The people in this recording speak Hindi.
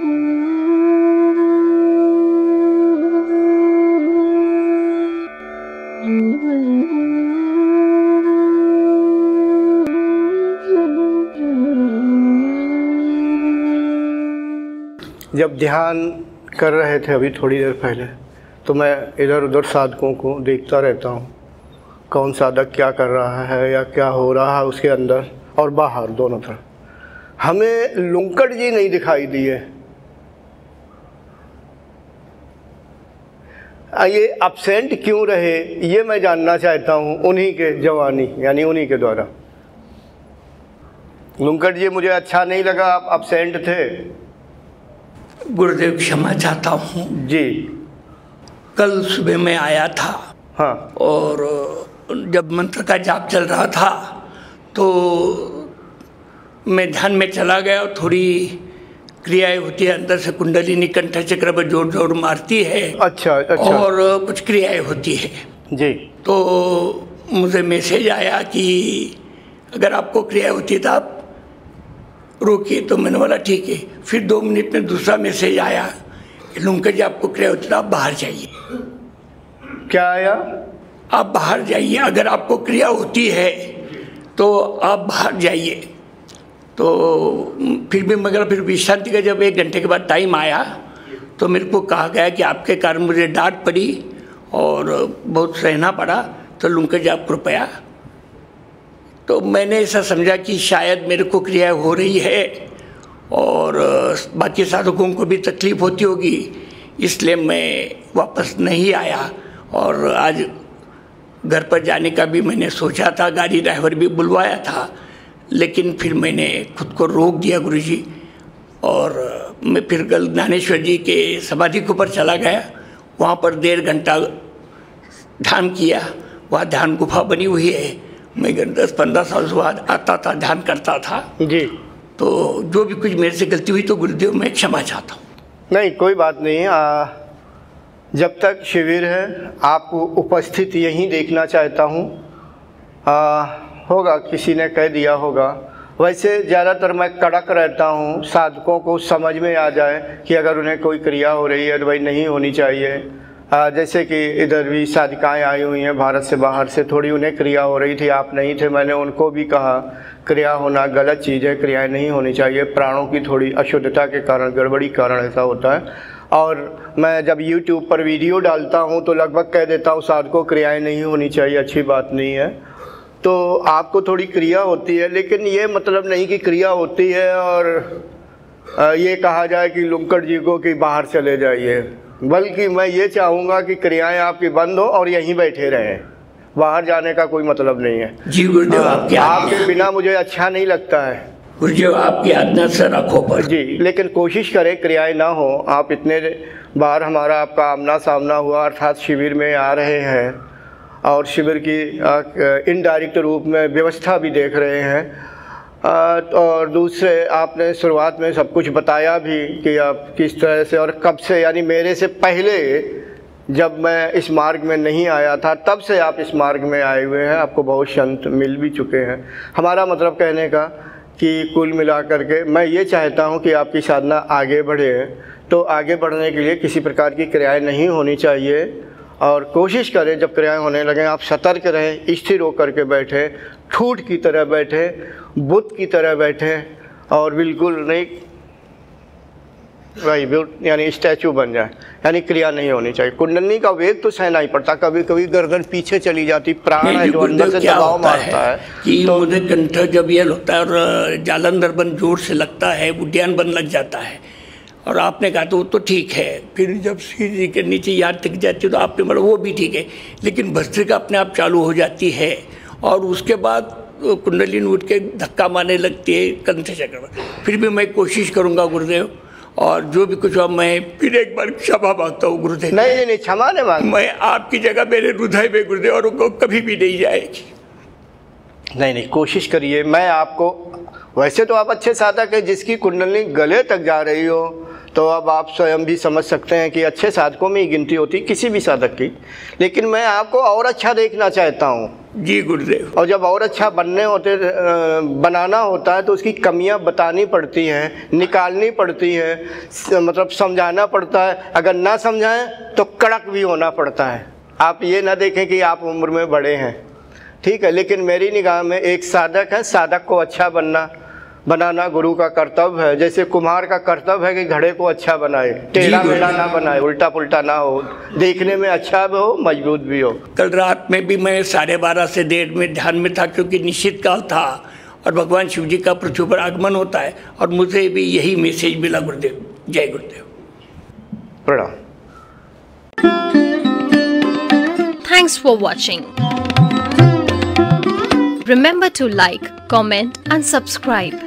जब ध्यान कर रहे थे अभी थोड़ी देर पहले, तो मैं इधर उधर साधकों को देखता रहता हूँ, कौन साधक क्या कर रहा है या क्या हो रहा है उसके अंदर और बाहर दोनों तरफ। हमें लुंकड़ जी नहीं दिखाई दिए। ये अब्सेंट क्यों रहे ये मैं जानना चाहता हूँ, उन्हीं के जवानी यानी उन्हीं के द्वारा। लुंकड़ जी मुझे अच्छा नहीं लगा, आप अब्सेंट थे। गुरुदेव क्षमा चाहता हूँ जी। कल सुबह मैं आया था, हाँ, और जब मंत्र का जाप चल रहा था तो मैं ध्यान में चला गया और थोड़ी क्रियाएं होती है, अंदर से कुंडलिनी कंठ चक्र पर जोर जोर मारती है। अच्छा अच्छा। और कुछ क्रियाएं होती है जी। तो मुझे मैसेज आया कि अगर आपको क्रिया होती है तो आप रोकिए। तो मैंने बोला ठीक है। फिर 2 मिनट में दूसरा मैसेज आया कि लुंकड़ जी आपको क्रिया होती है तो आप बाहर जाइए। क्या आया? आप बाहर जाइए, अगर आपको क्रिया होती है तो आप बाहर जाइए। तो फिर भी मगर फिर विश्रांति का जब 1 घंटे के बाद टाइम आया तो मेरे को कहा गया कि आपके कारण मुझे डांट पड़ी और बहुत सहना पड़ा, तो लुंकड़ जी आप कृपया। तो मैंने ऐसा समझा कि शायद मेरे को क्रिया हो रही है और बाकी साधकों को भी तकलीफ होती होगी, इसलिए मैं वापस नहीं आया। और आज घर पर जाने का भी मैंने सोचा था, गाड़ी ड्राइवर भी बुलवाया था, लेकिन फिर मैंने खुद को रोक दिया गुरुजी। और मैं फिर कल ज्ञानेश्वर जी के समाधि के ऊपर चला गया, वहाँ पर 1.5 घंटा ध्यान किया। वहाँ ध्यान गुफा बनी हुई है, मैं 10-15 साल से बाद आता था, ध्यान करता था जी। तो जो भी कुछ मेरे से गलती हुई तो गुरुदेव मैं क्षमा चाहता हूँ। नहीं, कोई बात नहीं। जब तक शिविर है आपको उपस्थित यहीं देखना चाहता हूँ। होगा किसी ने कह दिया होगा, वैसे ज़्यादातर मैं कड़क रहता हूँ, साधकों को समझ में आ जाए कि अगर उन्हें कोई क्रिया हो रही है तो भाई नहीं होनी चाहिए। जैसे कि इधर भी साधिकाएँ आई हुई हैं भारत से बाहर से, थोड़ी उन्हें क्रिया हो रही थी, आप नहीं थे, मैंने उनको भी कहा क्रिया होना गलत चीज़ है, क्रियाएँ नहीं होनी चाहिए, प्राणों की थोड़ी अशुद्धता के कारण, गड़बड़ी कारण ऐसा होता है। और मैं जब YouTube पर वीडियो डालता हूँ तो लगभग कह देता हूँ साधकों क्रियाएँ नहीं होनी चाहिए, अच्छी बात नहीं है। तो आपको थोड़ी क्रिया होती है, लेकिन ये मतलब नहीं कि क्रिया होती है और ये कहा जाए कि लुंकड़ जी को कि बाहर चले जाइए, बल्कि मैं ये चाहूँगा कि क्रियाएं आपकी बंद हो और यहीं बैठे रहें, बाहर जाने का कोई मतलब नहीं है। जी गुरुदेव, आपके बिना मुझे अच्छा नहीं लगता है। गुरुदेव आपकी आज्ञा से रखो पर जी, लेकिन कोशिश करें क्रियाएं ना हो। आप इतने बार हमारा आपका आमना सामना हुआ, अर्थात शिविर में आ रहे हैं और शिविर की इनडायरेक्ट रूप में व्यवस्था भी देख रहे हैं। और दूसरे आपने शुरुआत में सब कुछ बताया भी कि आप किस तरह से और कब से, यानी मेरे से पहले जब मैं इस मार्ग में नहीं आया था तब से आप इस मार्ग में आए हुए हैं, आपको बहुत संत मिल भी चुके हैं। हमारा मतलब कहने का कि कुल मिलाकर के मैं ये चाहता हूँ कि आपकी साधना आगे बढ़े, तो आगे बढ़ने के लिए किसी प्रकार की क्रियाएँ नहीं होनी चाहिए। और कोशिश करें जब क्रियाएँ होने लगें आप सतर्क रहें, स्थिर होकर के बैठें, ठूठ की तरह बैठें, बुत की तरह बैठें और बिल्कुल नहीं भाई यानी स्टैचू बन जाए, यानी क्रिया नहीं होनी चाहिए। कुंडली का वेग तो सहना ही पड़ता, कभी कभी गर्दन पीछे चली जाती, प्राण है जो अंदर से दबाव मारता है कि तो मुझे कंठ जब ये होता है और जालंधर बन जोर से लगता है, उद्यान बन लग जाता है। और आपने कहा तो वो तो ठीक है, फिर जब सीढ़ी के नीचे याद टिक जाती है तो आपने बोला वो भी ठीक है, लेकिन भस्त्रिका अपने आप चालू हो जाती है और उसके बाद कुंडलिनी उठ के धक्का मारने लगती है कंठ चक्र पर। फिर भी मैं कोशिश करूँगा गुरुदेव, और जो भी कुछ हुआ मैं फिर एक बार क्षमा मांगता हूँ गुरुदेव। नहीं, क्षमा नहीं मांग, मैं आपकी जगह मेरे हृदय में गुरुदेव और उनको कभी भी नहीं जाएगी। नहीं, कोशिश करिए। मैं आपको, वैसे तो आप अच्छे साधक है, जिसकी कुंडली गले तक जा रही हो तो अब आप स्वयं भी समझ सकते हैं कि अच्छे साधकों में ही गिनती होती किसी भी साधक की। लेकिन मैं आपको और अच्छा देखना चाहता हूँ जी गुरुदेव। और जब और अच्छा बनाना होता है तो उसकी कमियां बतानी पड़ती हैं, निकालनी पड़ती हैं, मतलब समझाना पड़ता है। अगर ना समझाएं तो कड़क भी होना पड़ता है। आप ये ना देखें कि आप उम्र में बड़े हैं, ठीक है, लेकिन मेरी निगाह में एक साधक है, साधक को अच्छा बनाना गुरु का कर्तव्य है। जैसे कुम्हार का कर्तव्य है कि घड़े को अच्छा बनाए, टेढ़ा मेढ़ा ना बनाए, उल्टा पुल्टा ना हो, देखने में अच्छा भी हो, मजबूत भी हो। कल रात में भी मैं 12:30 से 1:30 में ध्यान में था, क्योंकि निश्चित काल था और भगवान शिव जी का पृथ्वी पर आगमन होता है और मुझे भी यही मैसेज मिला गुरुदेव। जय गुरुदेव। प्रणाम। Thanks for watching. Remember to like, comment and subscribe.